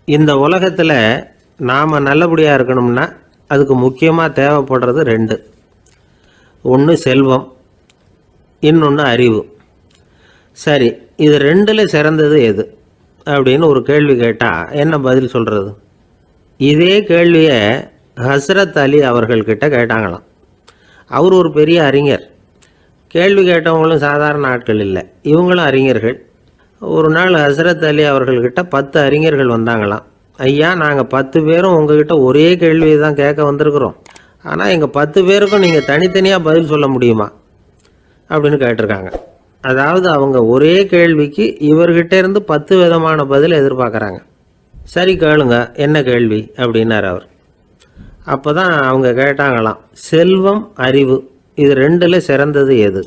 இந்த உலகத்தில் நாம் நல்லபடியாக இருக்கணும்னா அதுக்கு முக்கியமாக தேவைப்படுறது ரெண்டு. ஒன்று செல்வம், இன்னொன்று அறிவு. சரி, இது ரெண்டில் சிறந்தது எது அப்படின்னு ஒரு கேள்வி கேட்டால் என்ன பதில் சொல்கிறது? இதே கேள்வியை ஹஸ்ரத் அலி அவர்கள்கிட்ட கேட்டாங்களாம். அவர் ஒரு பெரிய அறிஞர். கேள்வி கேட்டவங்களும் சாதாரண ஆட்கள் இல்லை, இவங்களும் அறிஞர்கள். ஒரு நாள் ஹஸ்ரத் அலி அவர்கள்கிட்ட 10 அறிஞர்கள் வந்தாங்களாம். ஐயா, நாங்கள் 10 பேரும் உங்ககிட்ட ஒரே கேள்வியை தான் கேட்க வந்திருக்கிறோம், ஆனால் எங்கள் 10 பேருக்கும் நீங்கள் தனித்தனியாக பதில் சொல்ல முடியுமா அப்படின்னு கேட்டிருக்காங்க. அதாவது அவங்க ஒரே கேள்விக்கு இவர்கிட்ட இருந்து 10 விதமான பதில் எதிர்பார்க்குறாங்க. சரி கேளுங்க, என்ன கேள்வி அப்படின்னார் அவர். அப்போ தான் அவங்க கேட்டாங்களாம், செல்வம் அறிவு இது ரெண்டில் சிறந்தது எது?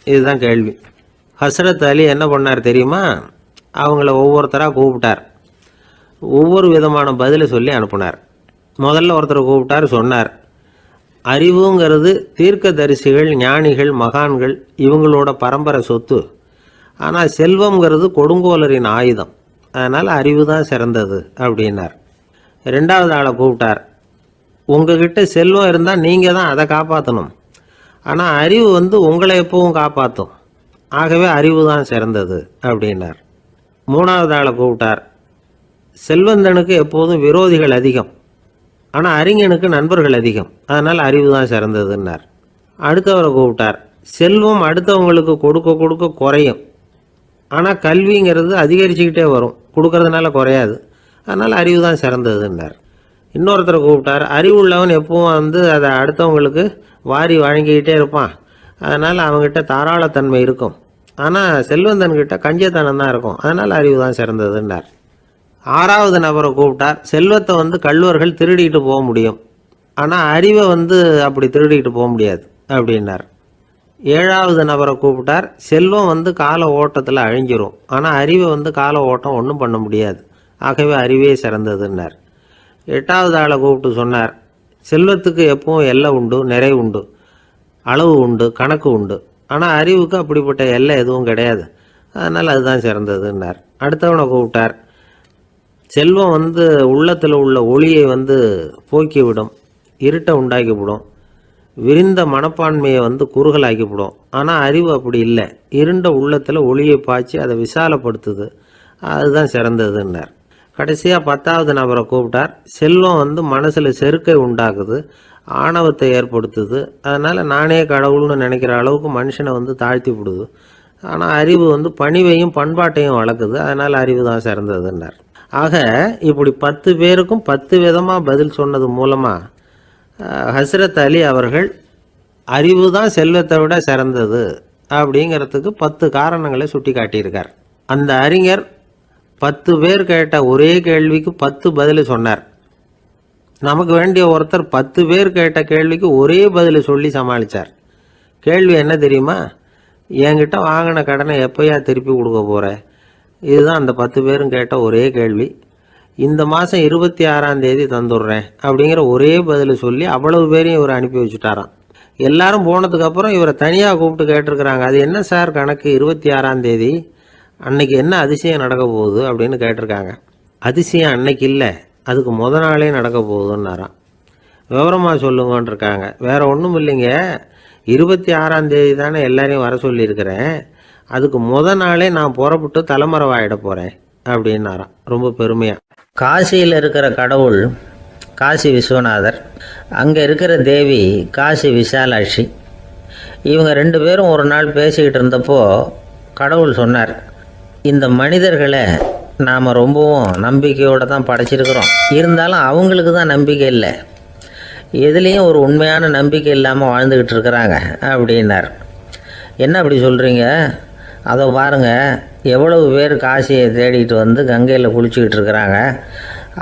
இதுதான் கேள்வி. ஹஸ்ரத் அலி என்ன பண்ணார் தெரியுமா? அவங்கள ஒவ்வொருத்தராக கூப்பிட்டார். ஒவ்வொரு விதமான பதிலை சொல்லி அனுப்புனார். முதல்ல ஒருத்தரை கூப்பிட்டார், சொன்னார், அறிவுங்கிறது தீர்க்கதரிசிகள், ஞானிகள், மகான்கள் இவங்களோட பரம்பரை சொத்து. ஆனால் செல்வங்கிறது கொடுங்கோலரின் ஆயுதம், அதனால் அறிவு தான் சிறந்தது அப்படின்னார். ரெண்டாவது ஆளை கூப்பிட்டார். உங்ககிட்ட செல்வம் இருந்தால் நீங்கள் தான் அதை காப்பாற்றணும், ஆனால் அறிவு உங்களை எப்பவும் காப்பாற்றும், ஆகவே அறிவு தான் சிறந்தது அப்படின்னார். மூணாவது ஆளை கூப்பிட்டார். செல்வந்தனுக்கு எப்போதும் விரோதிகள் அதிகம், ஆனால் அறிஞனுக்கு நண்பர்கள் அதிகம், அதனால் அறிவு தான் சிறந்ததுன்னார். அடுத்தவரை கூப்பிட்டார். செல்வம் அடுத்தவங்களுக்கு கொடுக்க கொடுக்க குறையும், ஆனால் கல்விங்கிறது அதிகரிச்சுக்கிட்டே வரும், கொடுக்கறதுனால குறையாது, அதனால் அறிவு தான் சிறந்ததுன்னார். இன்னொருத்தரை கூப்பிட்டார். அறிவுள்ளவன் எப்பவும் அதை அடுத்தவங்களுக்கு வாரி வழங்கிக்கிட்டே இருப்பான், அதனால் அவங்ககிட்ட தாராளத்தன்மை இருக்கும், ஆனால் செல்வந்தன்கிட்ட கஞ்சத்தனம் தான் இருக்கும், அதனால் அறிவு தான் சிறந்ததுன்னார். ஆறாவது நபரை கூப்பிட்டார். செல்வத்தை கள்வர்கள் திருடிட்டு போக முடியும், ஆனால் அறிவை அப்படி திருடிட்டு போக முடியாது அப்படின்னார். ஏழாவது நபரை கூப்பிட்டார். செல்வம் கால ஓட்டத்தில் அழிஞ்சிரும், ஆனால் அறிவை கால ஓட்டம் ஒன்றும் பண்ண முடியாது, ஆகவே அறிவே சிறந்ததுன்னார். எட்டாவது ஆளை கூப்பிட்டு சொன்னார், செல்வத்துக்கு எப்பவும் எல்லை உண்டு, நிறை உண்டு, அளவு உண்டு, கணக்கு உண்டு, ஆனால் அறிவுக்கு அப்படிப்பட்ட எல்லை எதுவும் கிடையாது, அதனால் அதுதான் சிறந்ததுன்னார். அடுத்தவனை கூப்பிட்டார். செல்வம் உள்ளத்தில் உள்ள ஒளியை போக்கிவிடும், இருட்டை உண்டாக்கிவிடும், விரிந்த மனப்பான்மையை குறுகலாக்கிவிடும், ஆனால் அறிவு அப்படி இல்லை, இருண்ட உள்ளத்தில் ஒளியை பாய்ச்சி அதை விசாலப்படுத்துது, அதுதான் சிறந்ததுன்னார். கடைசியாக 10வது நபரை கூப்பிட்டார். செல்வம் மனசில் செருக்கை உண்டாக்குது, ஆணவத்தை ஏற்படுத்துது, அதனால் நானே கடவுள்னு நினைக்கிற அளவுக்கு மனுஷனை தாழ்த்தி விடுது, ஆனால் அறிவு பணிவையும் பண்பாட்டையும் வளர்க்குது, அதனால் அறிவு தான் சிறந்ததுன்னார். ஆக இப்படி 10 பேருக்கும் 10 விதமாக பதில் சொன்னது மூலமாக ஹஸ்ரத் அலி அவர்கள் அறிவு தான் செல்வத்தை விட சிறந்தது அப்படிங்கிறதுக்கு 10 காரணங்களை சுட்டி காட்டியிருக்கார். அந்த அறிஞர் 10 பேர் கேட்ட ஒரே கேள்விக்கு 10 பதில் சொன்னார். நமக்கு வேண்டிய ஒருத்தர் 10 பேர் கேட்ட கேள்விக்கு ஒரே பதில் சொல்லி சமாளித்தார். கேள்வி என்ன தெரியுமா? என்கிட்ட வாங்கின கடனை எப்போயா திருப்பி கொடுக்க போகிற? இதுதான் அந்த 10 பேரும் கேட்ட ஒரே கேள்வி. இந்த மாதம் 26ஆம் தேதி தந்துடுறேன் அப்படிங்கிற ஒரே பதில் சொல்லி அவ்வளவு பேரையும் இவர் அனுப்பி வச்சுட்டாராம். எல்லாரும் போனதுக்கப்புறம் இவரை தனியாக கூப்பிட்டு கேட்டிருக்கிறாங்க, அது என்ன சார் கணக்கு, 26ஆம் தேதி அன்னைக்கு என்ன அதிசயம் நடக்க போகுது அப்படின்னு கேட்டிருக்காங்க. அதிசயம் அன்னைக்கு இல்லை, அதுக்கு நாளே நடக்க போகுதுன்னாராம். விவரமாக சொல்லுங்கன்னு இருக்காங்க. வேறு ஒன்றும் இல்லைங்க, 26ஆம் தேதி தானே எல்லாரையும் வர சொல்லியிருக்கிறேன், அதுக்கு நாளே நான் புறப்பட்டு தலைமறைவாயிட போகிறேன் அப்படின்னாராம் ரொம்ப பெருமையாக. காசியில் இருக்கிற கடவுள் காசி விஸ்வநாதர், அங்கே இருக்கிற தேவி காசி விசாலாட்சி. இவங்க 2 பேரும் ஒரு நாள் பேசிக்கிட்டு இருந்தப்போ கடவுள் சொன்னார், இந்த மனிதர்களை நாம் ரொம்பவும் நம்பிக்கையோடு தான் படைச்சிருக்கிறோம், இருந்தாலும் அவங்களுக்கு தான் நம்பிக்கை இல்லை, எதுலேயும் ஒரு உண்மையான நம்பிக்கை இல்லாமல் வாழ்ந்துக்கிட்டு இருக்கிறாங்க அப்படின்னார். என்ன அப்படி சொல்கிறீங்க? அதை பாருங்கள், எவ்வளவு பேர் காசியை தேடிட்டு கங்கையில் குளிச்சுக்கிட்டு இருக்கிறாங்க,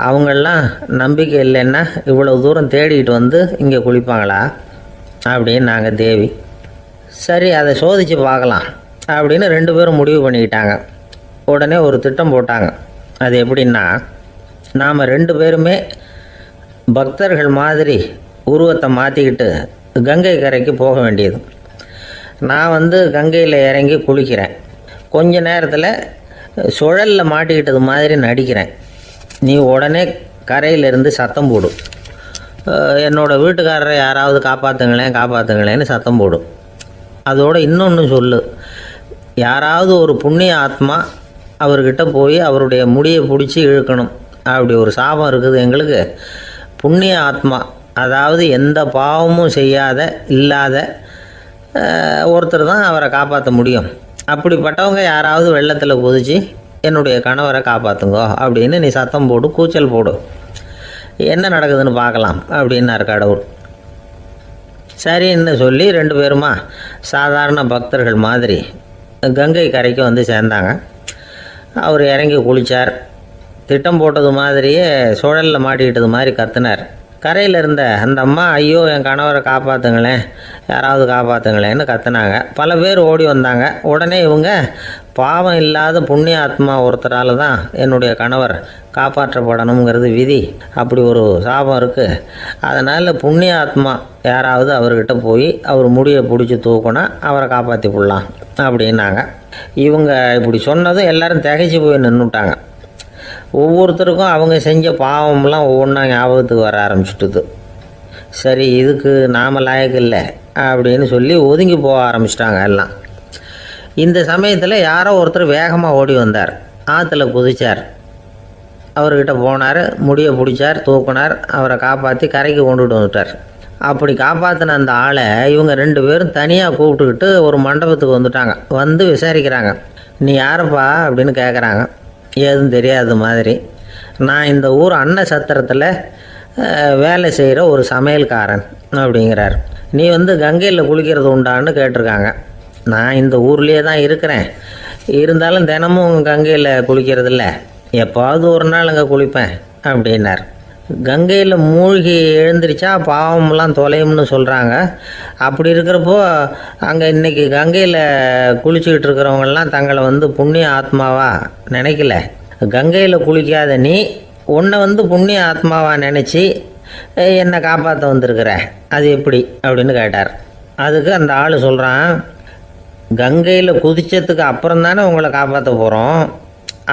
அவங்களெலாம் நம்பிக்கை இல்லைன்னா இவ்வளவு தூரம் தேடிட்டு இங்கே குளிப்பாங்களா அப்படின்னு நாங்கள் தேவி. சரி, அதை சோதித்து பார்க்கலாம் அப்படின்னு 2 பேரும் முடிவு பண்ணிக்கிட்டாங்க. உடனே ஒரு திட்டம் போட்டாங்க. அது எப்படின்னா, நாம் 2 பேருமே பக்தர்கள் மாதிரி உருவத்தை மாற்றிக்கிட்டு கங்கை கரைக்கு போக வேண்டியது. நான் கங்கையில் இறங்கி குளிக்கிறேன், கொஞ்ச நேரத்தில் சுழலில் மாட்டிக்கிட்டது மாதிரி நடிக்கிறேன், நீ உடனே கரையிலிருந்து சத்தம் போடும். என்னோடய வீட்டுக்காரரை யாராவது காப்பாற்றுங்களேன் காப்பாற்றுங்களேன்னு சத்தம் போடும். அதோடு இன்னொன்று சொல்லு, யாராவது ஒரு புண்ணிய ஆத்மா அவர்கிட்ட போய் அவருடைய முடியை பிடிச்சி இழுக்கணும். அப்படி ஒரு சாபம் இருக்குது எங்களுக்கு. புண்ணிய ஆத்மா, அதாவது எந்த பாவமும் செய்யாத இல்லாத ஒருத்தர் தான் அவரை காப்பாற்ற முடியும். அப்படிப்பட்டவங்க யாராவது வெள்ளத்தில் குதித்து என்னுடைய கணவரை காப்பாற்றுங்கோ அப்படின்னு நீ சத்தம் போடு, கூச்சல் போடு, என்ன நடக்குதுன்னு பார்க்கலாம் அப்படின்னார் கடவுள். சரின்னு சொல்லி 2 பேருமா சாதாரண பக்தர்கள் மாதிரி கங்கை கரைக்கு வந்து சேர்ந்தாங்க. அவர் இறங்கி குளித்தார். திட்டம் போட்டது மாதிரியே சுழலில் மாட்டிக்கிட்டது மாதிரி கத்துனார். கரையில் இருந்த அந்த அம்மா, ஐயோ என் கணவரை காப்பாற்றுங்களேன், யாராவது காப்பாற்றுங்களேன்னு கத்துனாங்க. பல பேர் ஓடி வந்தாங்க. உடனே இவங்க, பாவம் இல்லாத புண்ணிய ஆத்மா ஒருத்தரால் தான் என்னுடைய கணவர் காப்பாற்றப்படணுங்கிறது விதி, அப்படி ஒரு சாபம் இருக்குது, அதனால் புண்ணிய ஆத்மா யாராவது அவர்கிட்ட போய் அவர் முடியை பிடிச்சி தூக்கினா அவரை காப்பாற்றி விடலாம் அப்படின்னாங்க. இவங்க இப்படி சொன்னதும் எல்லோரும் திகைச்சு போய் நின்றுட்டாங்க. ஒவ்வொருத்தருக்கும் அவங்க செஞ்ச பாவம்லாம் ஒவ்வொன்றா ஞாபகத்துக்கு வர ஆரம்பிச்சுட்டுது. சரி, இதுக்கு நாம் லாயக்கு இல்லை அப்படின்னு சொல்லி ஒதுங்கி போக ஆரம்பிச்சிட்டாங்க எல்லாம். இந்த சமயத்தில் யாரோ ஒருத்தர் வேகமாக ஓடி வந்தார். ஆற்றுல குதித்தார். அவர்கிட்ட போனார், முடியை பிடிச்சார், தூக்கினார், அவரை காப்பாற்றி கரைக்கு கொண்டுட்டு வந்துட்டார். அப்படி காப்பாற்றின அந்த ஆளை இவங்க 2 பேரும் தனியாக கூப்பிட்டுக்கிட்டு ஒரு மண்டபத்துக்கு வந்துட்டாங்க. வந்து விசாரிக்கிறாங்க. நீ யாரப்பா அப்படின்னு கேட்குறாங்க. ஏதும் தெரியாத மாதிரி. நான் இந்த ஊர் அன்ன சத்திரத்தில் வேலை செய்கிற ஒரு சமையல்காரன் அப்படிங்கிறார். நீ வந்து கங்கையில் குளிக்கிறது உண்டான்னு கேட்டிருக்காங்க. நான் இந்த ஊர்லேயே தான் இருக்கிறேன், இருந்தாலும் தினமும் கங்கையில் குளிக்கிறதில்ல, எப்பாவது ஒரு நாள் அங்கே குளிப்பேன் அப்படின்னார். கங்கையில் மூழ்கி எழுந்திரிச்சா பாவம்லாம் தொலையும்னு சொல்கிறாங்க. அப்படி இருக்கிறப்போ அங்கே இன்றைக்கி கங்கையில் குளிச்சுக்கிட்டு இருக்கிறவங்கெல்லாம் தங்களை வந்து புண்ணிய ஆத்மாவாக நினைக்கல. கங்கையில் குளிக்காத நீ உன்னை வந்து புண்ணிய ஆத்மாவாக நினச்சி என்னை காப்பாற்ற வந்திருக்கிற, அது எப்படி அப்படின்னு கேட்டார். அதுக்கு அந்த ஆள் சொல்கிறான், கங்கையில் குதித்ததுக்கு அப்புறம் தானே உங்களை காப்பாற்ற போகிறோம்.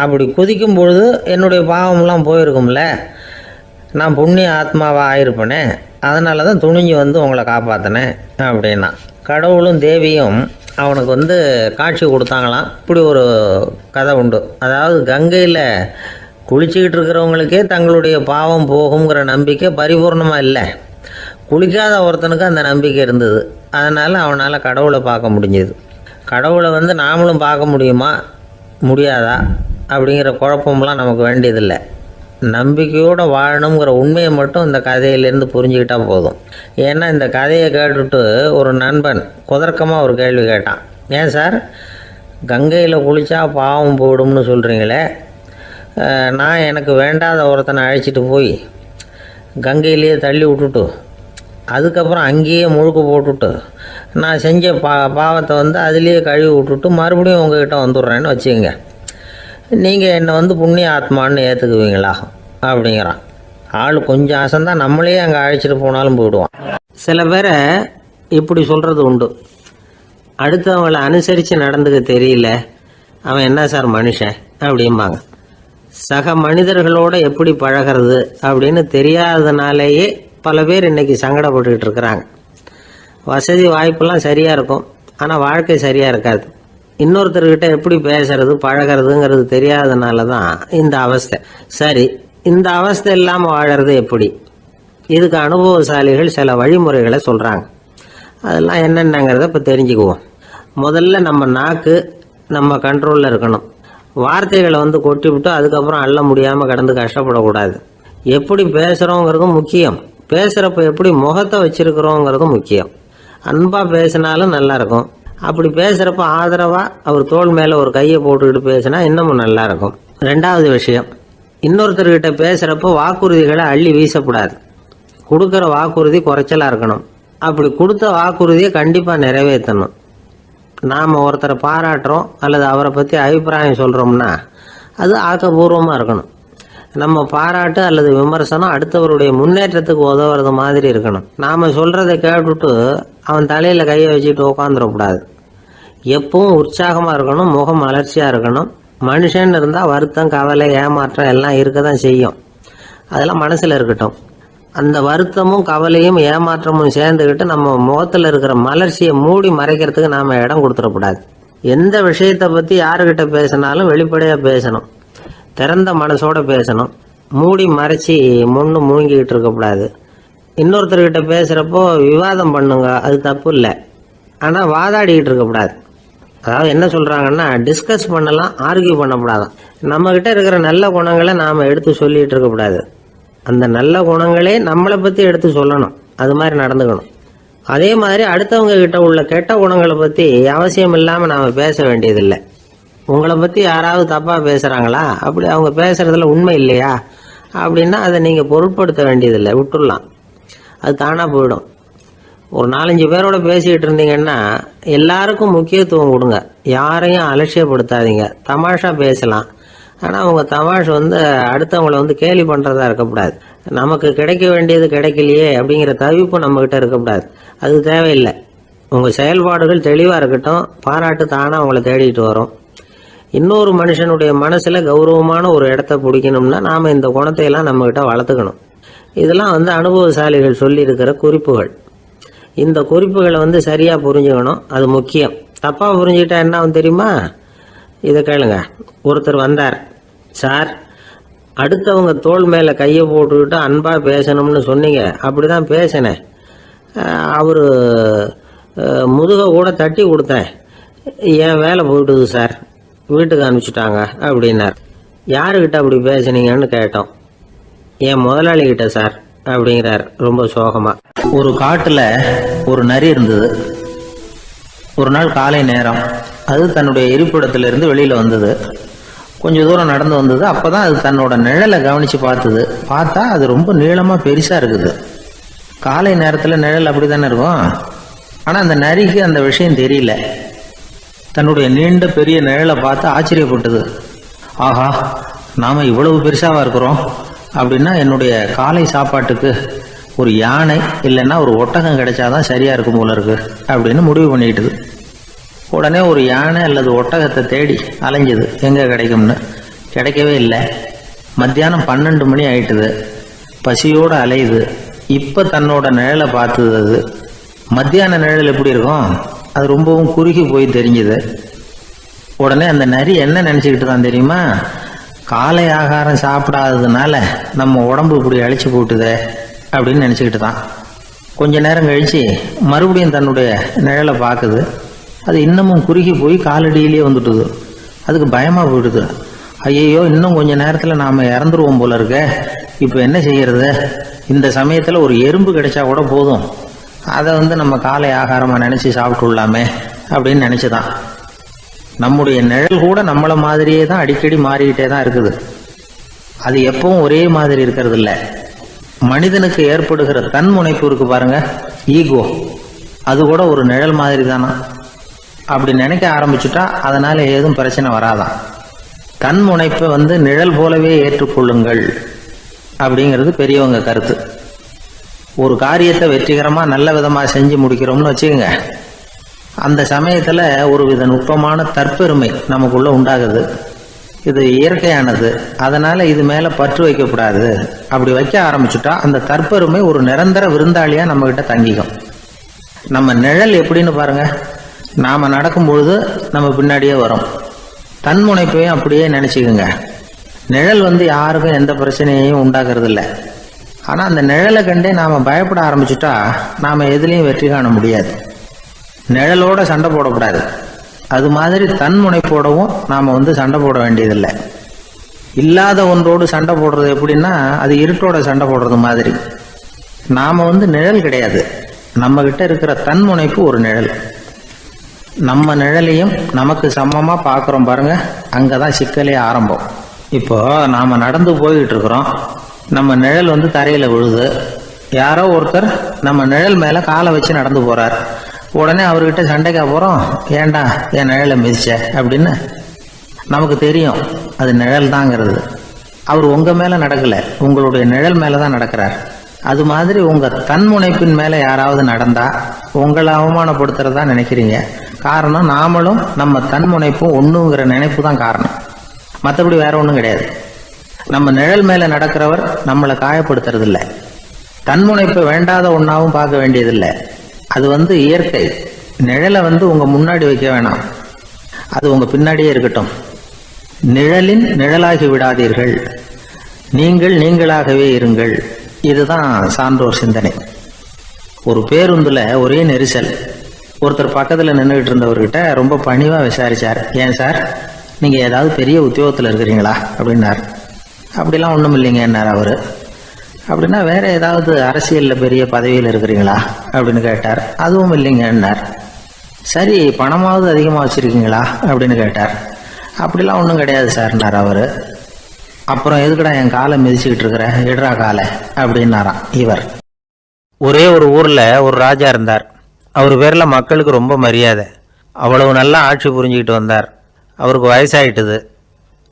அப்படி குதிக்கும் பொழுது என்னுடைய பாவம்லாம் போயிருக்கும்ல, நான் புண்ணிய ஆத்மாவாக ஆயிருப்பேனே, அதனால தான் துணிஞ்சு வந்து உங்களை காப்பாற்றினேன் அப்படின்னா. கடவுளும் தேவியும் அவனுக்கு வந்து காட்சி கொடுத்தாங்களாம். இப்படி ஒரு கதை உண்டு. அதாவது கங்கையில் குளிச்சுக்கிட்டு இருக்கிறவங்களுக்கே தங்களுடைய பாவம் போகுங்கிற நம்பிக்கை பரிபூர்ணமாக இல்லை. குளிக்காத ஒருத்தனுக்கு அந்த நம்பிக்கை இருந்தது. அதனால் அவனால் கடவுளை பார்க்க முடிஞ்சது. கடவுளை வந்து நாமளும் பார்க்க முடியுமா முடியாதா அப்படிங்கிற குழப்பம்லாம் நமக்கு வேண்டியதில்லை. நம்பிக்கையோடு வாழணுங்கிற உண்மையை மட்டும் இந்த கதையிலேருந்து புரிஞ்சுக்கிட்டால் போதும். ஏன்னா இந்த கதையை கேட்டுட்டு ஒரு நண்பன் குதர்க்கமாக ஒரு கேள்வி கேட்டான். ஏன் சார், கங்கையில் குளித்தா பாவம் போடும்னு சொல்கிறீங்களே, நான் எனக்கு வேண்டாத ஒருத்தனை அழைச்சிட்டு போய் கங்கையிலேயே தள்ளி விட்டுட்டு அதுக்கப்புறம் அங்கேயே முழுக்க போட்டுட்டு நான் செஞ்ச பாவத்தை வந்து அதுலேயே கழுவி விட்டுட்டு மறுபடியும் உங்ககிட்ட வந்துடுறேன்னு வச்சுக்கோங்க, நீங்கள் என்னை வந்து புண்ணிய ஆத்மான்னு ஏற்றுக்குவீங்களா அப்படிங்கிறான். ஆள் கொஞ்சம் ஆசைந்தான், நம்மளே அங்கே அழைச்சிட்டு போனாலும் போயிடுவான். சில பேரை இப்படி சொல்கிறது உண்டு. அடுத்தவங்களை அனுசரித்து நடந்துக்க தெரியல, அவன் என்ன சார் மனுஷன் அப்படிம்பாங்க. சக மனிதர்களோடு எப்படி பழகிறது அப்படின்னு தெரியாததுனாலேயே பல பேர் இன்றைக்கி சங்கடப்பட்டுக்கிட்டு இருக்கிறாங்க. வசதி வாய்ப்பெல்லாம் சரியாக இருக்கும், ஆனால் வாழ்க்கை சரியாக இருக்காது. இன்னொருத்தர்கிட்ட எப்படி பேசுறது பழகிறதுங்கிறது தெரியாதனால தான் இந்த அவஸ்தை. சரி, இந்த அவஸ்தை இல்லாமல் வாழறது எப்படி? இதுக்கு அனுபவசாலிகள் சில வழிமுறைகளை சொல்கிறாங்க. அதெல்லாம் என்னென்னங்கிறத இப்போ தெரிஞ்சுக்குவோம். முதல்ல நம்ம நாக்கு நம்ம கண்ட்ரோலில் இருக்கணும். வார்த்தைகளை வந்து கொட்டிவிட்டு அதுக்கப்புறம் அள்ள முடியாமல் கடந்து கஷ்டப்படக்கூடாது. எப்படி பேசுகிறோங்கிறதும் முக்கியம், பேசுகிறப்ப எப்படி முகத்தை வச்சுருக்கிறோங்கிறதும் முக்கியம். அன்பாக பேசினாலும் நல்லாயிருக்கும். அப்படி பேசுகிறப்ப ஆதரவாக அவர் தோள் மேலே ஒரு கையை போட்டுக்கிட்டு பேசினா இன்னமும் நல்லாயிருக்கும். 2வது விஷயம், இன்னொருத்தர்கிட்ட பேசுகிறப்போ வாக்குறுதிகளை அள்ளி வீசக்கூடாது. கொடுக்குற வாக்குறுதி குறைச்சலாக இருக்கணும். அப்படி கொடுத்த வாக்குறுதியை கண்டிப்பாக நிறைவேற்றணும். நாம் ஒருத்தரை பாராட்டுறோம் அல்லது அவரை பற்றி அபிப்பிராயம் சொல்கிறோம்னா அது ஆக்கப்பூர்வமாக இருக்கணும். நம்ம பாராட்டு அல்லது விமர்சனம் அடுத்தவருடைய முன்னேற்றத்துக்கு உதவுறது மாதிரி இருக்கணும். நாம் சொல்கிறத கேட்டுட்டு அவன் தலையில் கையை வச்சுட்டு உட்காந்துடக்கூடாது. எப்பவும் உற்சாகமாக இருக்கணும், முகம் அலர்ச்சியாக இருக்கணும். மனுஷன் இருந்தால் வருத்தம், கவலை, ஏமாற்றம் எல்லாம் இருக்க தான் செய்யும். அதெல்லாம் மனசில் இருக்கட்டும். அந்த வருத்தமும் கவலையும் ஏமாற்றமும் சேர்ந்துக்கிட்டு நம்ம முகத்தில் இருக்கிற மலர்ச்சியை மூடி மறைக்கிறதுக்கு நாம் இடம் கொடுத்துடக்கூடாது. எந்த விஷயத்தை பற்றி யாருக்கிட்ட பேசினாலும் வெளிப்படையாக பேசணும், திறந்த மனசோட பேசணும். மூடி மறைச்சி முன்னு மூங்கிக்கிட்டு இருக்கக்கூடாது. இன்னொருத்தர்கிட்ட பேசுகிறப்போ விவாதம் பண்ணுங்க, அது தப்பு இல்லை. ஆனால் வாதாடிக்கிட்டு இருக்கக்கூடாது. அதாவது என்ன சொல்கிறாங்கன்னா, டிஸ்கஸ் பண்ணலாம், ஆர்கியூ பண்ணக்கூடாதான். நம்மக்கிட்ட இருக்கிற நல்ல குணங்களை நாம் எடுத்து சொல்லிகிட்டு இருக்கக்கூடாது. அந்த நல்ல குணங்களே நம்மளை பற்றி எடுத்து சொல்லணும், அது மாதிரி நடந்துக்கணும். அதே மாதிரி அடுத்தவங்க கிட்ட உள்ள கெட்ட குணங்களை பற்றி அவசியம் இல்லாமல் நாம் பேச வேண்டியதில்லை. உங்களை பற்றி யாராவது தப்பாக பேசுகிறாங்களா, அப்படி அவங்க பேசுகிறதுல உண்மை இல்லையா அப்படின்னா அதை நீங்கள் பொருட்படுத்த வேண்டியதில்லை, விட்டுடலாம். அது தானாக போயிடும். ஒரு 4-5 பேரோட பேசிக்கிட்டு இருந்தீங்கன்னா எல்லாருக்கும் முக்கியத்துவம் கொடுங்க, யாரையும் அலட்சியப்படுத்தாதீங்க. தமாஷா பேசலாம், ஆனால் அவங்க தமாஷ் அடுத்தவங்களை கேலி பண்ணுறதா இருக்கக்கூடாது. நமக்கு கிடைக்க வேண்டியது கிடைக்கலையே அப்படிங்கிற தவிப்பு நம்மக்கிட்ட இருக்கக்கூடாது, அது தேவையில்லை. உங்கள் செயல்பாடுகள் தெளிவாக இருக்கட்டும், பாராட்டு தானாக அவங்கள தேடிட்டு வரும். இன்னொரு மனுஷனுடைய மனசில் கௌரவமான ஒரு இடத்த பிடிக்கணும்னா நாம் இந்த குணத்தையெல்லாம் நம்மக்கிட்ட வளர்த்துக்கணும். இதெல்லாம் அனுபவசாலிகள் சொல்லியிருக்கிற குறிப்புகள். இந்த குறிப்புகளை சரியாக புரிஞ்சுக்கணும், அது முக்கியம். தப்பாக புரிஞ்சுக்கிட்டா என்ன ஆகும் தெரியுமா? இதை கேளுங்க. ஒருத்தர் வந்தார், சார் அடுத்தவங்க தோள் மேலே கையை போட்டுக்கிட்டு அன்பாக பேசணும்னு சொன்னீங்க, அப்படி தான் பேசினேன். அவர் முதுகை கூட தட்டி கொடுத்தேன், என் வேலை போயிட்டுது சார், வீட்டுக்கு அனுப்பிச்சிட்டாங்க அப்படின்னார். யாருக்கிட்ட அப்படி பேசுனீங்கன்னு கேட்டோம். என் முதலாளிகிட்ட சார் அப்படிங்கிறார் ரொம்ப சோகமாக. ஒரு காட்டில் ஒரு நரி இருந்தது. ஒரு நாள் காலை நேரம் அது தன்னுடைய இருப்பிடத்திலிருந்து வெளியில் வந்தது. கொஞ்சம் தூரம் நடந்து வந்தது. அப்போ தான் அது தன்னோட நிழலை கவனித்து பார்த்தது. பார்த்தா அது ரொம்ப நீளமாக பெருசாக இருக்குது. காலை நேரத்தில் நிழல் அப்படி தானே இருக்கும். ஆனால் அந்த நரிக்கு அந்த விஷயம் தெரியல. தன்னுடைய நீண்ட பெரிய நிழலை பார்த்து ஆச்சரியப்பட்டது. ஆஹா, நாம் இவ்வளவு பெருசாக இருக்கிறோம் அப்படின்னா என்னுடைய காலை சாப்பாட்டுக்கு ஒரு யானை இல்லைன்னா ஒரு ஒட்டகம் கிடைச்சாதான் சரியாக இருக்கும் போல இருக்கு அப்படின்னு முடிவு பண்ணிக்கிட்டுது. உடனே ஒரு யானை அல்லது ஒட்டகத்தை தேடி அலைஞ்சது, எங்கே கிடைக்கும்னு. கிடைக்கவே இல்லை. மத்தியானம் 12 மணி ஆயிட்டுது. பசியோடு அலையுது. இப்போ தன்னோட நிழலை பார்த்தது. அது மத்தியான நிழல் எப்படி இருக்கும், அது ரொம்பவும் குறுகி போய் தெரிஞ்சுது. உடனே அந்த நரி என்ன நினச்சிக்கிட்டு தான் தெரியுமா, காலை ஆகாரம் சாப்பிடாததுனால நம்ம உடம்பு இப்படி அழிச்சு போட்டுதே அப்படின்னு நினச்சிக்கிட்டு தான். கொஞ்ச நேரம் கழித்து மறுபடியும் தன்னுடைய நிழலை பார்க்குது. அது இன்னமும் குறுகி போய் காலடியிலே வந்துட்டுது. அதுக்கு பயமாக போயிடுது. ஐயையோ, இன்னும் கொஞ்ச நேரத்தில் நாம் இறந்துருவோம் போல இருக்க, இப்போ என்ன செய்யறது? இந்த சமயத்தில் ஒரு எறும்பு கிடைச்சா கூட போதும், அதை நம்ம காலை ஆகாரமாக நினச்சி சாப்பிட்டுள்ளாமே அப்படின்னு நினச்சிதான். நம்முடைய நிழல் கூட நம்மளை மாதிரியே தான் அடிக்கடி மாறிக்கிட்டே தான் இருக்குது. அது எப்பவும் ஒரே மாதிரி இருக்கிறது இல்லை. மனிதனுக்கு ஏற்படுகிற தன்முனைப்பு இருக்கு பாருங்க, ஈகோ, அது கூட ஒரு நிழல் மாதிரி தானா. அப்படி நினைக்க ஆரம்பிச்சுட்டா அதனால ஏதும் பிரச்சனை வராதான். தன்முனைப்பை நிழல் போலவே ஏற்றுக்கொள்ளுங்கள் அப்படிங்கிறது பெரியவங்க கருத்து. ஒரு காரியத்தை வெற்றிகரமாக நல்ல விதமாக செஞ்சு முடிக்கிறோம்னு வச்சுக்கோங்க, அந்த சமயத்தில் ஒரு வித நுட்பமான தற்பெருமை நமக்குள்ள உண்டாகுது. இது இயற்கையானது, அதனால இது மேலே பற்று வைக்கக்கூடாது. அப்படி வைக்க ஆரம்பிச்சுட்டா அந்த தற்பெருமை ஒரு நிரந்தர விருந்தாளியாக நம்மகிட்ட தங்கிக்கும். நம்ம நிழல் எப்படின்னு பாருங்க, நாம் நடக்கும் பொழுது நம்ம பின்னாடியே வரும். தன்முனைப்பையும் அப்படியே நினச்சிக்கோங்க. நிழல் யாருக்கும் எந்த பிரச்சனையையும் உண்டாக்குறது இல்லை. ஆனால் அந்த நிழலை கண்டே நாம் பயப்பட ஆரம்பிச்சுட்டா நாம் எதுலேயும் வெற்றி காண முடியாது. நிழலோட சண்டை போடக்கூடாது. அது மாதிரி தன்முனைப்போடவும் நாம் சண்டை போட வேண்டியதில்லை. இல்லாத ஒன்றோடு சண்டை போடுறது எப்படின்னா, அது இருட்டோட சண்டை போடுறது மாதிரி. நாம் நிழல் கிடையாது, நம்மகிட்ட இருக்கிற தன்முனைப்பு ஒரு நிழல். நம்ம நிழலையும் நமக்கு சமமாக பார்க்குறோம் பாருங்க, அங்கே தான் சிக்கலே ஆரம்பம். இப்போ நாம் நடந்து போய்கிட்டு இருக்கிறோம், நம்ம நிழல் தரையில் விழுது. யாரோ ஒருத்தர் நம்ம நிழல் மேலே காலை வச்சு நடந்து போகிறார். உடனே அவர்கிட்ட சண்டைக்கா போகிறோம், ஏண்டா என் நிழலை மிதிச்ச அப்படின்னு. நமக்கு தெரியும் அது நிழல் தாங்கிறது. அவர் உங்கள் மேலே நடக்கலை, உங்களுடைய நிழல் மேலே தான் நடக்கிறார். அது மாதிரி உங்கள் தன்முனைப்பின் மேலே யாராவது நடந்தால் உங்களை அவமானப்படுத்துறதா நினைக்கிறீங்க. காரணம், நாமளும் நம்ம தன்முனைப்பும் ஒன்றுங்கிற நினைப்பு தான் காரணம். மற்றபடி வேற ஒன்றும் கிடையாது. நம்ம நிழல் மேலே நடக்கிறவர் நம்மளை காயப்படுத்துறது இல்லை. தன்முனைப்பை வேண்டாத ஒன்றாவும் பார்க்க வேண்டியதில்லை. அது இயற்கை. நிழலை உங்கள் முன்னாடி வைக்க வேணாம், அது உங்கள் பின்னாடியே இருக்கட்டும். நிழலின் நிழலாகி விடாதீர்கள், நீங்கள் நீங்களாகவே இருங்கள். இதுதான் சான்றோர் சிந்தனை. ஒரு பேருந்துல ஒரே நெரிசல். ஒருத்தர் பக்கத்தில் நின்றுகிட்டு இருந்தவர்கிட்ட ரொம்ப பணிவாக விசாரிச்சார், ஏன் சார் நீங்கள் ஏதாவது பெரிய உத்தியோகத்தில் இருக்கிறீங்களா அப்படின்னார். அப்படிலாம் ஒன்றும் இல்லைங்கன்னார் அவர். அப்படின்னா வேற ஏதாவது அரசியலில் பெரிய பதவியில் இருக்கிறீங்களா அப்படின்னு கேட்டார். அதுவும் இல்லைங்கன்னார். சரி, பணமாவது அதிகமாக வச்சுருக்கீங்களா அப்படின்னு கேட்டார். அப்படிலாம் ஒன்றும் கிடையாது சார்னார் அவர். அப்புறம் எதுக்குடா என் காலை மிதிச்சுக்கிட்டு இருக்கிற, இடரா காலை அப்படின்னாராம் இவர். ஒரே ஒரு ஊரில் ஒரு ராஜா இருந்தார். அவர் பேரில் மக்களுக்கு ரொம்ப மரியாதை. அவ்வளவு நல்லா ஆட்சி புரிஞ்சுக்கிட்டு வந்தார். அவருக்கு வயசாயிட்டுது.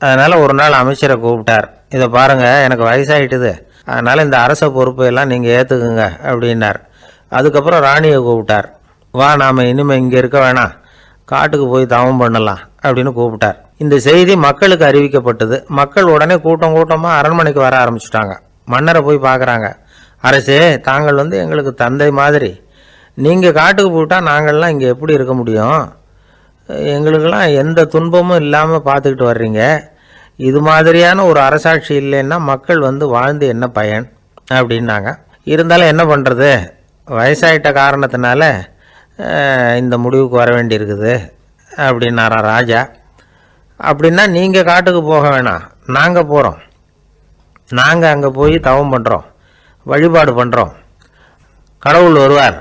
அதனால் ஒரு நாள் அமைச்சரை கூப்பிட்டார். இதை பாருங்கள், எனக்கு வயசாயிட்டுது, அதனால் இந்த அரச பொறுப்பையெல்லாம் நீங்கள் ஏற்றுக்குங்க அப்படின்னார். அதுக்கப்புறம் ராணியை கூப்பிட்டார். வா, நாம் இனிமேல் இங்கே இருக்க வேணாம், காட்டுக்கு போய் தவம் பண்ணலாம் அப்படின்னு கூப்பிட்டார். இந்த செய்தி மக்களுக்கு அறிவிக்கப்பட்டது. மக்கள் உடனே கூட்டம் கூட்டமாக அரண்மனைக்கு வர ஆரம்பிச்சுட்டாங்க. மன்னரை போய் பார்க்குறாங்க. அரசே, தாங்கள் எங்களுக்கு தந்தை மாதிரி. நீங்கள் காட்டுக்கு போயிட்டால் நாங்கள்லாம் இங்கே எப்படி இருக்க முடியும்? எங்களுக்கெல்லாம் எந்த துன்பமும் இல்லாமல் பார்த்துக்கிட்டு வர்றீங்க. இது மாதிரியான ஒரு அரசாட்சி இல்லைன்னா மக்கள் வாழ்ந்து என்ன பயன் அப்படின்னாங்க. இருந்தாலும் என்ன பண்ணுறது, வயசாயிட்ட காரணத்தினால இந்த முடிவுக்கு வர வேண்டியிருக்குது அப்படின்னாரா ராஜா. அப்படின்னா நீங்கள் காட்டுக்கு போக வேணாம், நாங்கள் போகிறோம். நாங்கள் அங்கே போய் தவம் பண்ணுறோம், வழிபாடு பண்ணுறோம். கடவுள் வருவார்,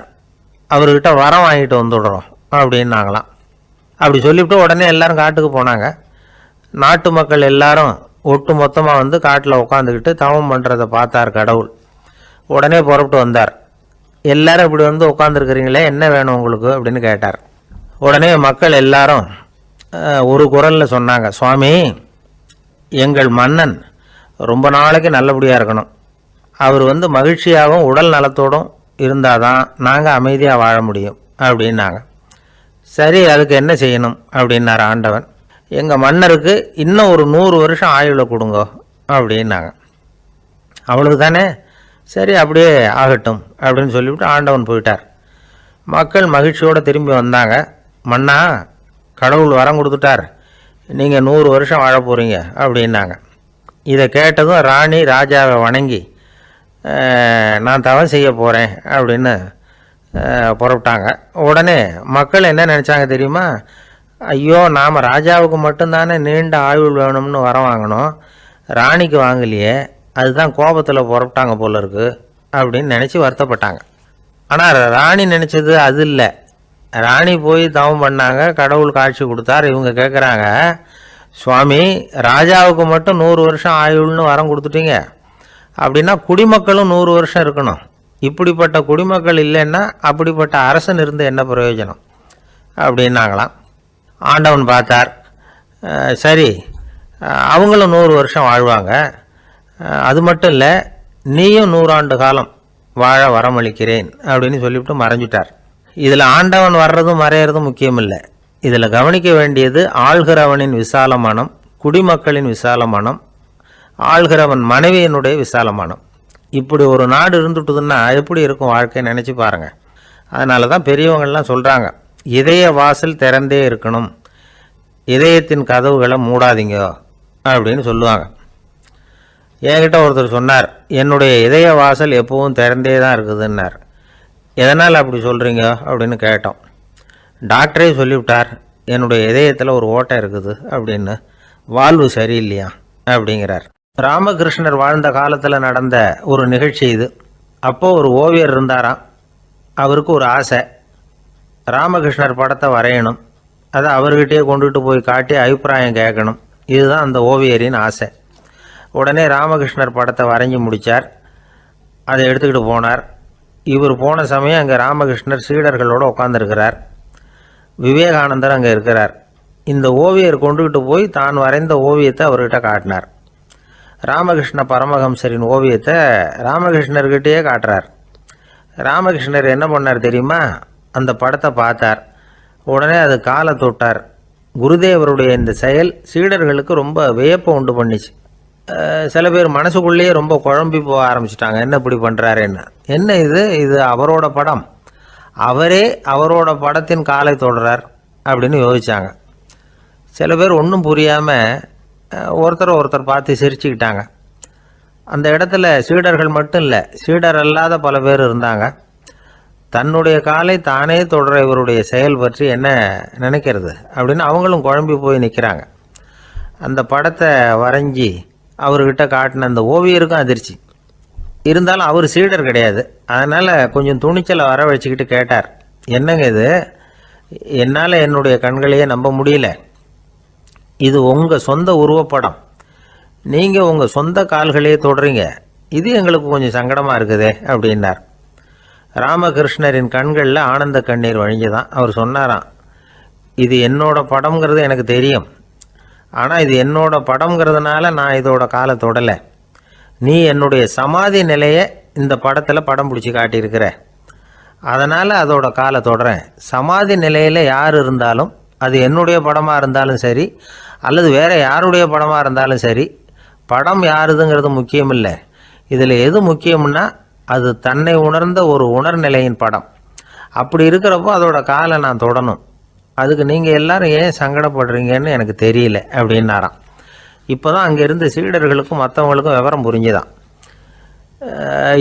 அவர்கிட்ட வரம் வாங்கிட்டு வந்துடுறோம் அப்படின்னாங்களாம். அப்படி சொல்லிவிட்டு உடனே எல்லாரும் காட்டுக்கு போனாங்க. நாட்டு மக்கள் எல்லாரும் ஒட்டு மொத்தமாக காட்டில் உட்காந்துக்கிட்டு தவம் பண்ணுறதை பார்த்தார் கடவுள். உடனே புறப்பட்டு வந்தார். எல்லாரும் இப்படி உட்காந்துருக்கிறீங்களே, என்ன வேணும் உங்களுக்கு அப்படின்னு கேட்டார். உடனே மக்கள் எல்லாரும் ஒரு குரலில் சொன்னாங்க, சுவாமி, எங்கள் மன்னன் ரொம்ப நாளைக்கு நல்லபடியாக இருக்கணும். அவர் மகிழ்ச்சியாகவும் உடல் நலத்தோடும் இருந்தால் தான் நாங்கள் அமைதியாக வாழ முடியும் அப்படின்னாங்க. சரி, அதுக்கு என்ன செய்யணும் அப்படின்னார் ஆண்டவன். எங்கள் மன்னருக்கு இன்னும் ஒரு 100 வருஷம் ஆயுளை கொடுங்க அப்படின்னாங்க. அவ்வளவு தானே, சரி அப்படியே ஆகட்டும் அப்படின்னு சொல்லிவிட்டு ஆண்டவன் போயிட்டார். மக்கள் மகிழ்ச்சியோடு திரும்பி வந்தாங்க. மன்னா, கடவுள் வரம் கொடுத்துட்டார், நீங்கள் 100 வருஷம் வாழ போகிறீங்க அப்படின்னாங்க. இதை கேட்டதும் ராணி ராஜாவை வணங்கி, நான் தவம் செய்ய போகிறேன் அப்படின்னு புறப்பட்டாங்க. உடனே மக்கள் என்ன நினச்சாங்க தெரியுமா? ஐயோ, நாம் ராஜாவுக்கு மட்டும்தானே நீண்ட ஆயுள் வேணும்னு வரம் வாங்கினோம், ராணிக்கு வாங்கலையே, அதுதான் கோபத்தில் புறப்பட்டாங்க போல இருக்கு அப்படின்னு நினச்சி வருத்தப்பட்டாங்க. ஆனால் ராணி நினச்சது அது இல்லை. ராணி போய் தவம் பண்ணாங்க, கடவுள் காட்சி கொடுத்தார். இவங்க கேட்குறாங்க, சுவாமி, ராஜாவுக்கு மட்டும் 100 வருஷம் ஆயுள்னு வரம் கொடுத்துட்டீங்க, அப்படின்னா குடிமக்களும் 100 வருஷம் இருக்கணும். இப்படிப்பட்ட குடிமக்கள் இல்லைன்னா அப்படிப்பட்ட அரசன் இருந்து என்ன பிரயோஜனம் அப்படின்னாங்களாம். ஆண்டவன் பார்த்தார், சரி அவங்களும் 100 வருஷம் வாழ்வாங்க, அது மட்டும் இல்லை, நீயும் 100 ஆண்டு காலம் வாழ வரமளிக்கிறேன் அப்படின்னு சொல்லிவிட்டு மறைஞ்சிட்டார். இதில் ஆண்டவன் வர்றதும் மறையிறதும் முக்கியம் இல்லை. இதில் கவனிக்க வேண்டியது ஆள்கிறவனின் விசால மனம், குடிமக்களின் விசால மனம், ஆள்கிறவன் மனைவியினுடைய விசால மனம். இப்படி ஒரு நாடு இருந்துட்டுதுன்னா எப்படி இருக்கும் வாழ்க்கை நினச்சி பாருங்கள். அதனால தான் பெரியவங்கள்லாம் சொல்கிறாங்க, இதய வாசல் திறந்தே இருக்கணும், இதயத்தின் கதவுகளை மூடாதீங்க அப்படின்னு சொல்லுவாங்க. என்கிட்ட ஒருத்தர் சொன்னார், என்னுடைய இதய வாசல் எப்பவும் திறந்தே தான் இருக்குதுன்னார். எதனால் அப்படி சொல்கிறீங்க அப்படின்னு கேட்டோம். டாக்டரே சொல்லிவிட்டார், என்னுடைய இதயத்தில் ஒரு ஓட்டை இருக்குது அப்படின்னு, வாழ்வு சரியில்லையா அப்படிங்கிறார். ராமகிருஷ்ணர் வாழ்ந்த காலத்தில் நடந்த ஒரு நிகழ்ச்சி இது. அப்போது ஒரு ஓவியர் இருந்தாராம். அவருக்கு ஒரு ஆசை, ராமகிருஷ்ணர் படத்தை வரையணும், அதை அவர்கிட்டயே கொண்டுட்டு போய் காட்டி அபிப்பிராயம் கேட்கணும். இதுதான் அந்த ஓவியரின் ஆசை. உடனே ராமகிருஷ்ணர் படத்தை வரைஞ்சி முடித்தார். அதை எடுத்துக்கிட்டு போனார். இவர் போன சமயம் அங்கே ராமகிருஷ்ணர் சீடர்களோடு உட்காந்துருக்கிறார். விவேகானந்தர் அங்கே இருக்கிறார். இந்த ஓவியர் கொண்டுகிட்டு போய் தான் வரைந்த ஓவியத்தை அவர்கிட்ட காட்டினார். ராமகிருஷ்ண பரமஹம்சரின் ஓவியத்தை ராமகிருஷ்ணர்கிட்டயே காட்டுறார். ராமகிருஷ்ணர் என்ன பண்ணார் தெரியுமா? அந்த படத்தை பார்த்தார். உடனே அது காலை தொட்டார். குருதேவருடைய இந்த செயல் சீடர்களுக்கு ரொம்ப வியப்பை உண்டு பண்ணிச்சு. சில பேர் மனசுக்குள்ளேயே ரொம்ப குழம்பி போக ஆரம்பிச்சிட்டாங்க, என்ன இப்படி பண்ணுறாருன்னு. என்ன இது அவரோட படம், அவரே அவரோட படத்தின் காலை தொடுறார் அப்படின்னு யோசித்தாங்க. சில பேர் ஒன்றும் புரியாமல் ஒருத்தர் பார்த்து சிரிச்சுக்கிட்டாங்க. அந்த இடத்துல சீடர்கள் மட்டும் இல்லை, சீடர் அல்லாத பல பேர் இருந்தாங்க. தன்னுடைய காலை தானே தொடர இவருடைய செயல் பற்றி என்ன நினைக்கிறது அப்படின்னு அவங்களும் குழம்பி போய் நிற்கிறாங்க. அந்த படத்தை வரைஞ்சி அவர்கிட்ட காட்டின அந்த ஓவியருக்கும் அதிர்ச்சி. இருந்தாலும் அவர் சீடர் கிடையாது, அதனால் கொஞ்சம் துணிச்சலை வர வச்சுக்கிட்டு கேட்டார், என்னங்க இது, என்னால் என்னுடைய கண்களையே நம்ப முடியல, இது உங்கள் சொந்த உருவப்படம், நீங்கள் உங்கள் சொந்த கால்களையே தொடுறீங்க, இது எங்களுக்கு கொஞ்சம் சங்கடமாக இருக்குதே அப்படின்னார். ராமகிருஷ்ணரின் கண்களில் ஆனந்த கண்ணீர் வழிஞ்சுதான். அவர் சொன்னாராம், இது என்னோட படம்ங்கிறது எனக்கு தெரியும், ஆனால் இது என்னோட படம்ங்கிறதுனால நான் இதோட காலை தொடலை. நீ என்னுடைய சமாதி நிலையை இந்த படத்தில் படம் பிடிச்சி காட்டியிருக்கிற, அதனால் அதோட காலை தொடறேன். சமாதி நிலையில் யார் இருந்தாலும், அது என்னுடைய படமாக இருந்தாலும் சரி அல்லது வேறு யாருடைய படமாக இருந்தாலும் சரி, படம் யாருதுங்கிறது முக்கியம் இல்லை. இதில் எது முக்கியம்னா அது தன்னை உணர்ந்த ஒரு உணர்நிலையின் படம். அப்படி இருக்கிறப்போ அதோட காலை நான் தொடணும். அதுக்கு நீங்கள் எல்லாரும் ஏன் சங்கடப்படுறீங்கன்னு எனக்கு தெரியல அப்படின்னாராம். இப்போ தான் அங்கேருந்து சீடர்களுக்கும் மற்றவங்களுக்கும் விவரம் புரிஞ்சுதான்.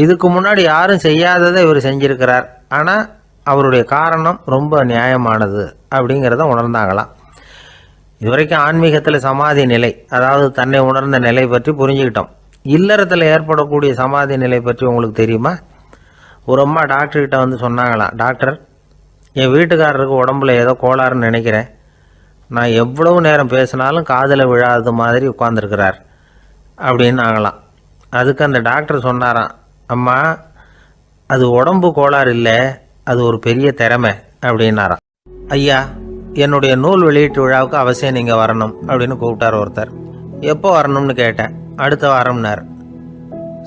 இதுக்கு முன்னாடி யாரும் செய்யாததை இவர் செஞ்சிருக்கிறார், ஆனால் அவருடைய காரணம் ரொம்ப நியாயமானது அப்படிங்கிறத உணர்ந்தாங்களாம். இதுவரைக்கும் ஆன்மீகத்தில் சமாதி நிலை, அதாவது தன்னை உணர்ந்த நிலை பற்றி புரிஞ்சுக்கிட்டோம். இல்லறத்தில் ஏற்படக்கூடிய சமாதி நிலை பற்றி உங்களுக்கு தெரியுமா? ஒரு அம்மா டாக்டர்கிட்ட வந்து சொன்னாங்களாம், டாக்டர், என் வீட்டுக்காரருக்கு உடம்புல ஏதோ கோளாறுன்னு நினைக்கிறேன், நான் எவ்வளவு நேரம் பேசினாலும் காதில் விழாத மாதிரி உட்கார்ந்துருக்கிறார் அப்படின்னு ஆகலாம். அதுக்கு அந்த டாக்டர் சொன்னாராம், அம்மா, அது உடம்பு கோளாறு இல்லை, அது ஒரு பெரிய திறமை அப்படின்னாராம். ஐயா, என்னுடைய நூல் வெளியீட்டு விழாவுக்கு அவசியம் நீங்கள் வரணும் அப்படின்னு கூப்பிட்டார் ஒருத்தர். எப்போ வரணும்னு கேட்டேன். அடுத்த வாரம்னார்.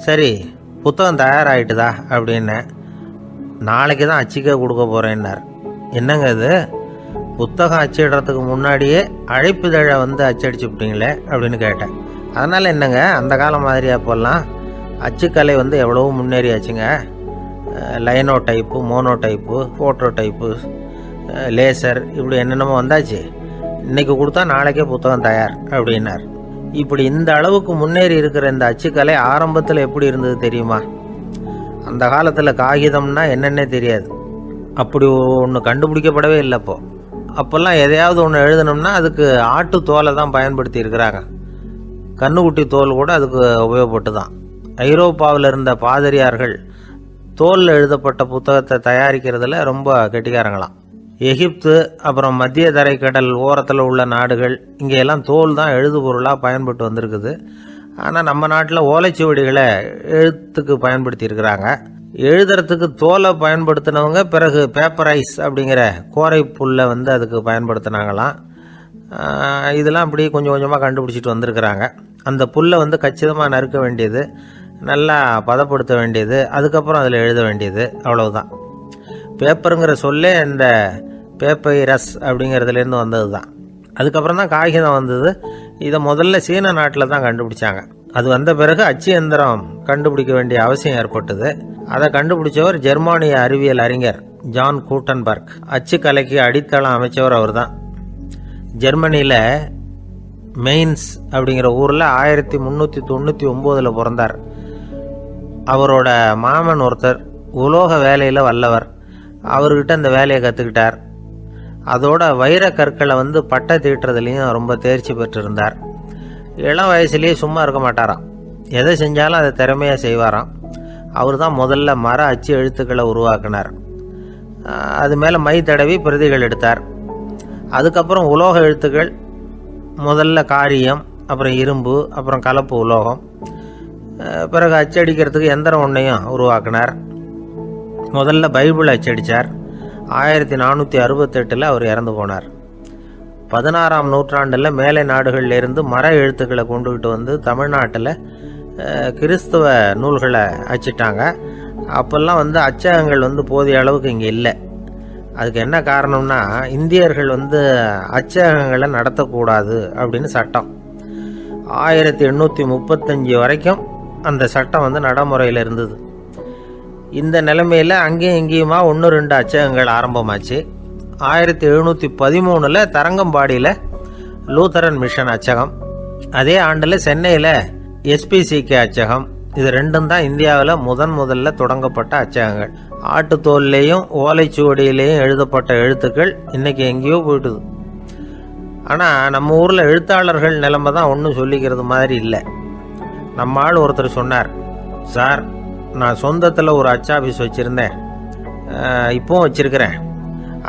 சரி, புத்தகம் தயாராகிட்டுதா அப்படின்னேன். நாளைக்கு தான் அச்சிக்க கொடுக்க போகிறேன்னார். என்னங்க இது, புத்தகம் அச்சிடுறதுக்கு முன்னாடியே அழைப்புதழை வந்து அச்சடிச்சு விட்டீங்களே அப்படின்னு கேட்டேன். அதனால் என்னங்க, அந்த காலம் மாதிரி அப்போல்லாம் அச்சுக்கலை வந்து எவ்வளவோ முன்னேறியாச்சுங்க. Linotype, monotype, photo type, laser, இப்படி என்னென்னமோ வந்தாச்சு. இன்றைக்கி கொடுத்தா நாளைக்கே புத்தகம் தயார் அப்படின்னார். இப்படி இந்த அளவுக்கு முன்னேறி இருக்கிற இந்த அச்சுக்கலை ஆரம்பத்தில் எப்படி இருந்தது தெரியுமா? அந்த காலத்தில் காகிதம்னா என்னென்னே தெரியாது, அப்படி ஒன்று கண்டுபிடிக்கப்படவே இல்லை. அப்போல்லாம் எதையாவது ஒன்று எழுதணும்னா அதுக்கு ஆட்டு தோலை தான் பயன்படுத்தி இருக்கிறாங்க. கண்ணுக்குட்டி தோல் கூட அதுக்கு உபயோகப்பட்டு தான். ஐரோப்பாவில் இருந்த பாதிரியார்கள் தோலில் எழுதப்பட்ட புத்தகத்தை தயாரிக்கிறதுல ரொம்ப கெட்டிக்காரங்களாம். எகிப்து, அப்புறம் மத்திய தரைக்கடல் ஓரத்தில் உள்ள நாடுகள், இங்கெல்லாம் தோல் தான் எழுதுபொருளாக பயன்பட்டு வந்திருக்குது. ஆனால் நம்ம நாட்டில் ஓலைச்சுவடிகளை எழுத்துக்கு பயன்படுத்தி இருக்கிறாங்க. எழுதுறதுக்கு தோலை பயன்படுத்தினவங்க பிறகு பேப்பரைஸ் அப்படிங்கிற கோரை புல்லை வந்து அதுக்கு பயன்படுத்தினாங்களாம். இதெல்லாம் அப்படி கொஞ்சம் கொஞ்சமாக கண்டுபிடிச்சிட்டு வந்திருக்கிறாங்க. அந்த புல்லை வந்து கச்சிதமாக நறுக்க வேண்டியது, நல்லா பதப்படுத்த வேண்டியது, அதுக்கப்புறம் அதில் எழுத வேண்டியது, அவ்வளவுதான். பேப்பருங்கிற சொல்லே இந்த பேப்பைரஸ் அப்படிங்கிறதுலேருந்து வந்தது தான். அதுக்கப்புறம் தான் காகிதம் வந்தது. இதை முதல்ல சீன நாட்டில் தான் கண்டுபிடிச்சாங்க. அது வந்த பிறகு அச்சு எந்திரம் கண்டுபிடிக்க வேண்டிய அவசியம் ஏற்பட்டது. அதை கண்டுபிடிச்சவர் ஜெர்மானிய அறிவியல் அறிஞர் ஜான் கூட்டன்பர்க். அச்சுக்கலைக்கு அடித்தளம் அமைச்சவர் அவர் தான். ஜெர்மனியில் மெயின்ஸ் அப்படிங்கிற ஊரில் 1399 பிறந்தார். அவரோட மாமன் ஒருத்தர் உலோக வேலையில் வல்லவர். அவர்கிட்ட அந்த வேலையை கற்றுக்கிட்டார். அதோட வைர கற்களை வந்து பட்டை தீட்டுறதுலேயும் ரொம்ப தேர்ச்சி பெற்றிருந்தார். இளம் வயசுலேயே சும்மா இருக்க மாட்டாராம், எதை செஞ்சாலும் அதை திறமையாக செய்வாராம். அவர் தான் முதல்ல மர அச்சு எழுத்துக்களை உருவாக்கினார். அது மேலே மை தடவி பிரதிகள் எடுத்தார். அதுக்கப்புறம் உலோக எழுத்துக்கள், முதல்ல காரியம், அப்புறம் இரும்பு, அப்புறம் கலப்பு உலோகம், பிறகு அச்சடிக்கிறதுக்கு எந்திரம் ஒன்றையும் உருவாக்கினார். முதல்ல பைபிள் அச்சடித்தார். 1468 அவர் இறந்து போனார். 16ஆம் நூற்றாண்டில் மேலை நாடுகளிலிருந்து மர எழுத்துக்களை கொண்டுகிட்டு வந்து தமிழ்நாட்டில் கிறிஸ்துவ நூல்களை அச்சிட்டாங்க. அப்போல்லாம் வந்து அச்சகங்கள் வந்து போதிய அளவுக்கு இங்கே இல்லை. அதுக்கு என்ன காரணம்னா, இந்தியர்கள் அச்சகங்களை நடத்தக்கூடாது அப்படின்னு சட்டம். 1835 வரைக்கும் அந்த சட்டம் நடைமுறையில் இருந்தது. இந்த நிலைமையில் அங்கேயும் இங்கேயுமா 1-2 அச்சகங்கள் ஆரம்பமாச்சு. 1713 தரங்கம்பாடியில் லூத்தரன் மிஷன் அச்சகம், அதே ஆண்டில் சென்னையில் SPCK அச்சகம். இது ரெண்டும் தான் இந்தியாவில் முதல்ல தொடங்கப்பட்ட அச்சகங்கள். ஆட்டுத்தோல்லையும் ஓலைச்சுவடியிலையும் எழுதப்பட்ட எழுத்துக்கள் இன்றைக்கி எங்கேயோ போயிட்டுது. ஆனால் நம்ம ஊரில் எழுத்தாளர்கள் நிலைமை தான் ஒன்றும் சொல்லிக்கிறது மாதிரி இல்லை. நம்ம ஆள் ஒருத்தர் சொன்னார், சார் நான் சொந்தத்தில் ஒரு அச்சாபீஸ் வச்சுருந்தேன், இப்போவும் வச்சுருக்கிறேன்.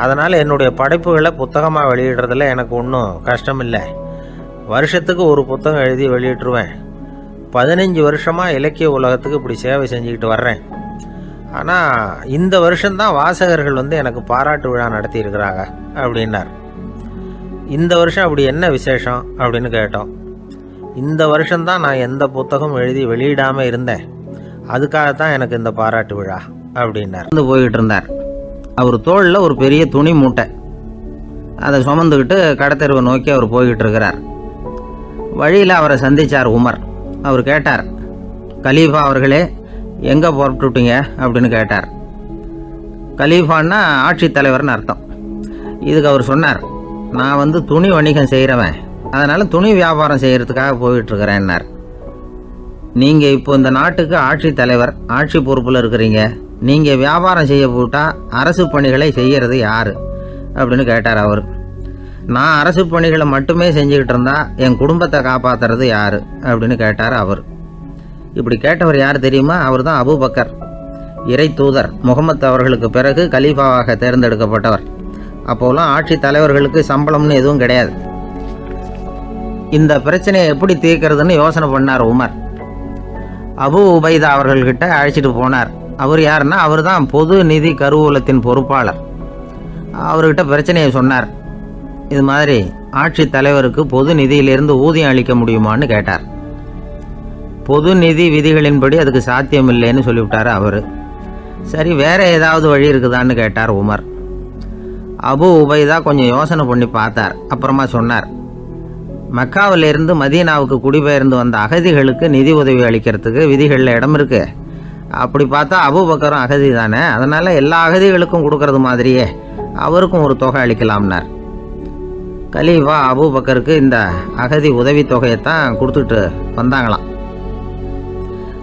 அதனால் என்னுடைய படைப்புகளை புத்தகமாக வெளியிடுறதில் எனக்கு ஒன்றும் கஷ்டம் இல்லை. வருஷத்துக்கு ஒரு புத்தகம் எழுதி வெளியிட்டுருவேன். 15 வருஷமாக இலக்கிய உலகத்துக்கு இப்படி சேவை செஞ்சுக்கிட்டு வர்றேன். ஆனால் இந்த வருஷம்தான் வாசகர்கள் எனக்கு பாராட்டு விழா நடத்தியிருக்கிறாங்க அப்படின்னார். இந்த வருஷம் அப்படி என்ன விசேஷம் அப்படின்னு கேட்டோம். இந்த வருஷம்தான் நான் எந்த புத்தகம் எழுதி வெளியிடாமல் இருந்தேன், அதுக்காகத்தான் எனக்கு இந்த பாராட்டு விழா அப்படின்னார். போய்கிட்டு இருந்தார். அவர் தோளில் ஒரு பெரிய துணி மூட்டை, அதை சுமந்துக்கிட்டு கடத்தெருவை நோக்கி அவர் போய்கிட்டு இருக்கிறார். வழியில் அவரை சந்தித்தார் உமர். அவர் கேட்டார், கலீஃபா அவர்களே எங்கே புறப்பட்டுட்டீங்க அப்படின்னு கேட்டார். கலீஃபான்னா ஆட்சித்தலைவர்னு அர்த்தம். இதுக்கு அவர் சொன்னார், நான் துணி வணிகம் செய்கிறவன், அதனால் துணி வியாபாரம் செய்கிறதுக்காக போயிட்டுருக்கிறேன்னார். நீங்கள் இப்போ இந்த நாட்டுக்கு ஆட்சித்தலைவர், ஆட்சி பொறுப்பில் இருக்கிறீங்க, நீங்கள் வியாபாரம் செய்ய போட்டால் அரசு பணிகளை செய்கிறது யார் அப்படின்னு கேட்டார் அவர். நான் அரசு பணிகளை மட்டுமே செஞ்சுக்கிட்டு இருந்தா என் குடும்பத்தை காப்பாற்றுறது யார் அப்படின்னு கேட்டார் அவர். இப்படி கேட்டவர் யார் தெரியுமா? அவர் தான் அபூபக்கர், இறை தூதர் முகமது அவர்களுக்கு பிறகு கலீஃபாவாக தேர்ந்தெடுக்கப்பட்டவர். அப்போலாம் ஆட்சி தலைவர்களுக்கு சம்பளம்னு எதுவும் கிடையாது. இந்த பிரச்சனையை எப்படி தீர்க்கிறதுன்னு யோசனை பண்ணார் உமர். அபு உபைதா அவர்கள்கிட்ட அழைச்சிட்டு போனார். அவர் யாருன்னா, அவர் தான் பொது நிதி கருவூலத்தின் பொறுப்பாளர். அவர்கிட்ட பிரச்சனையை சொன்னார். இது மாதிரி ஆட்சி தலைவருக்கு பொது நிதியிலிருந்து ஊதியம் அளிக்க முடியுமான்னு கேட்டார். பொது நிதி விதிகளின்படி அதுக்கு சாத்தியம் இல்லைன்னு சொல்லிவிட்டார் அவர். சரி, வேற ஏதாவது வழி இருக்குதான்னு கேட்டார் உமர். அபு உபைதா கொஞ்சம் யோசனை பண்ணி பார்த்தார். அப்புறமா சொன்னார், மக்காவிலிருந்து மதீனாவுக்கு குடிபெயர்ந்து வந்த அகதிகளுக்கு நிதி உதவி அளிக்கிறதுக்கு விதிகளில் இடம் இருக்கு. அப்படி பார்த்தா அபூபக்கரும் அகதி தானே, அதனால எல்லா அகதிகளுக்கும் கொடுக்கறது மாதிரியே அவருக்கும் ஒரு தொகை அளிக்கலாம்னார். கலீஃபா அபூபக்கருக்கு இந்த அகதி உதவி தொகையைத்தான் கொடுத்துட்டு வந்தாங்களாம்.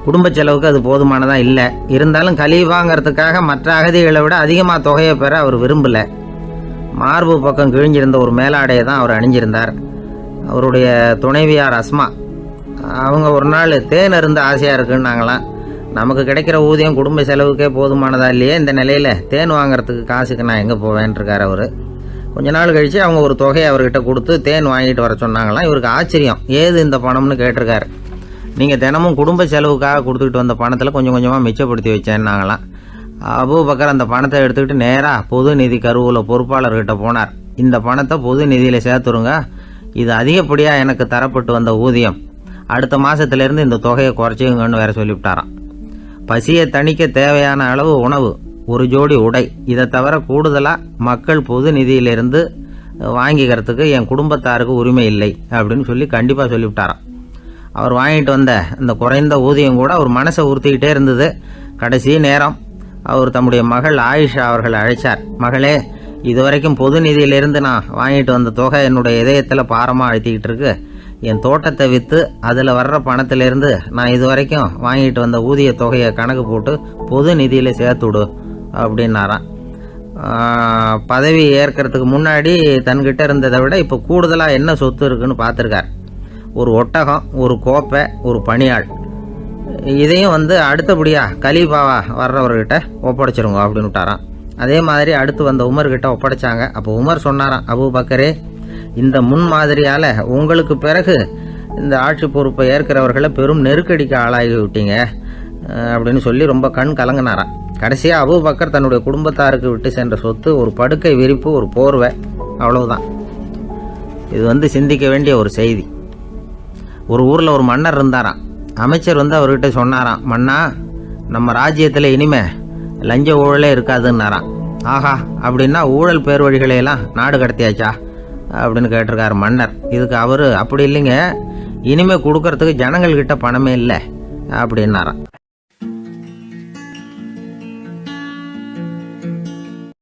குடும்ப செலவுக்கு அது போதுமானதாக இல்லை. இருந்தாலும் கலீஃபாங்கிறதுக்காக மற்ற அகதிகளை விட அதிகமாக தொகையை பெற அவர் விரும்பலை. மார்பு பக்கம் கிழிஞ்சிருந்த ஒரு மேலாடையை தான் அவர் அணிஞ்சிருந்தார். அவருடைய துணைவியார் அஸ்மா, அவங்க ஒரு நாள் தேன் அருந்த ஆசையாக இருக்குன்னாங்களாம். நமக்கு கிடைக்கிற ஊதியம் குடும்ப செலவுக்கே போதுமானதா இல்லையே, இந்த நிலையில் தேன் வாங்கிறதுக்கு காசுக்கு நான் எங்கே போவேன்ருக்கார் அவர். கொஞ்ச நாள் கழித்து அவங்க ஒரு தொகையை அவர்கிட்ட கொடுத்து தேன் வாங்கிட்டு வர சொன்னாங்களாம். இவருக்கு ஆச்சரியம், ஏது இந்த பணம்னு கேட்டிருக்காரு. நீங்கள் தினமும் குடும்ப செலவுக்காக கொடுத்துக்கிட்டு வந்த பணத்தில் கொஞ்சம் கொஞ்சமாக மிச்சப்படுத்தி வச்சேன்னாங்களாம். அபூபக்கர் அந்த பணத்தை எடுத்துக்கிட்டு நேராக பொது நிதி கருவூல பொறுப்பாளர்கிட்ட போனார். இந்த பணத்தை பொது நிதியில் சேர்த்துருங்க, இது அதிகப்படியாக எனக்கு தரப்பட்டு வந்த ஊதியம், அடுத்த மாதத்துலேருந்து இந்த தொகையை குறைச்சிங்கன்னு வேற சொல்லிவிட்டாராம். பசியை தணிக்க தேவையான அளவு உணவு, ஒரு ஜோடி உடை, இதை தவிர கூடுதலாக மக்கள் பொது நிதியிலிருந்து வாங்கிக்கிறதுக்கு என் குடும்பத்தாருக்கு உரிமை இல்லை அப்படின்னு சொல்லி கண்டிப்பாக சொல்லிவிட்டாராம். அவர் வாங்கிட்டு வந்த இந்த குறைந்த ஊதியம் கூட அவர் மனசை உறுத்திக்கிட்டே இருந்தது. கடைசி நேரம் அவர் தம்முடைய மகள் ஆயிஷா அவர்களை அழைச்சார். மகளே, இதுவரைக்கும் பொது நிதியிலிருந்து நான் வாங்கிட்டு வந்த தொகை என்னுடைய இதயத்தில் பாரமாக அழுத்திக்கிட்டு இருக்கு. என் தோட்டத்தை விற்று அதில் வர்ற பணத்திலேருந்து நான் இதுவரைக்கும் வாங்கிட்டு வந்த ஊதிய தொகையை கணக்கு போட்டு பொது நிதியில் சேர்த்துடு அப்படின்னாராம். பதவி ஏற்கிறதுக்கு முன்னாடி தன்கிட்ட இருந்ததை விட இப்போ கூடுதலாக என்ன சொத்து இருக்குன்னு பார்த்துருக்கார். ஒரு ஒட்டகம், ஒரு கோப்பை, ஒரு பணியாள். இதையும் அடுத்தபடியாக கலீஃபாவா வர்றவர்கிட்ட ஒப்படைச்சிருங்க அப்படின்னு விட்டாராம். அதே மாதிரி அடுத்து வந்த உமர்கிட்ட ஒப்படைச்சாங்க. அப்போ உமர் சொன்னாராம், அபூபக்கரே, இந்த முன்மாதிரியால் உங்களுக்கு பிறகு இந்த ஆட்சி பொறுப்பை ஏற்கிறவர்களை பெரும் நெருக்கடிக்கு ஆளாகி விட்டீங்க அப்படின்னு சொல்லி ரொம்ப கண் கலங்கினாராம். கடைசியாக அபூபக்கர் தன்னுடைய குடும்பத்தாருக்கு விட்டு சென்ற சொத்து ஒரு படுக்கை விரிப்பு, ஒரு போர்வை, அவ்வளவுதான். இது சிந்திக்க வேண்டிய ஒரு செய்தி. ஒரு ஊரில் ஒரு மன்னர் இருந்தாராம். அமைச்சர் அவர்கிட்ட சொன்னாராம், மன்னா, நம்ம ராஜ்யத்தில் இனிமே லஞ்ச ஊழலே இருக்காதுன்னாராம். ஆஹா, அப்படின்னா ஊழல் பேர் வழிகளையெல்லாம் நாடு கடத்தியாச்சா அப்படின்னு கேட்டிருக்காரு மன்னர். இதுக்கு அவர் அப்படி இல்லைங்க, இனிமேல் கொடுக்கறதுக்கு ஜனங்கள்கிட்ட பணமே இல்லை அப்படின்னாராம்.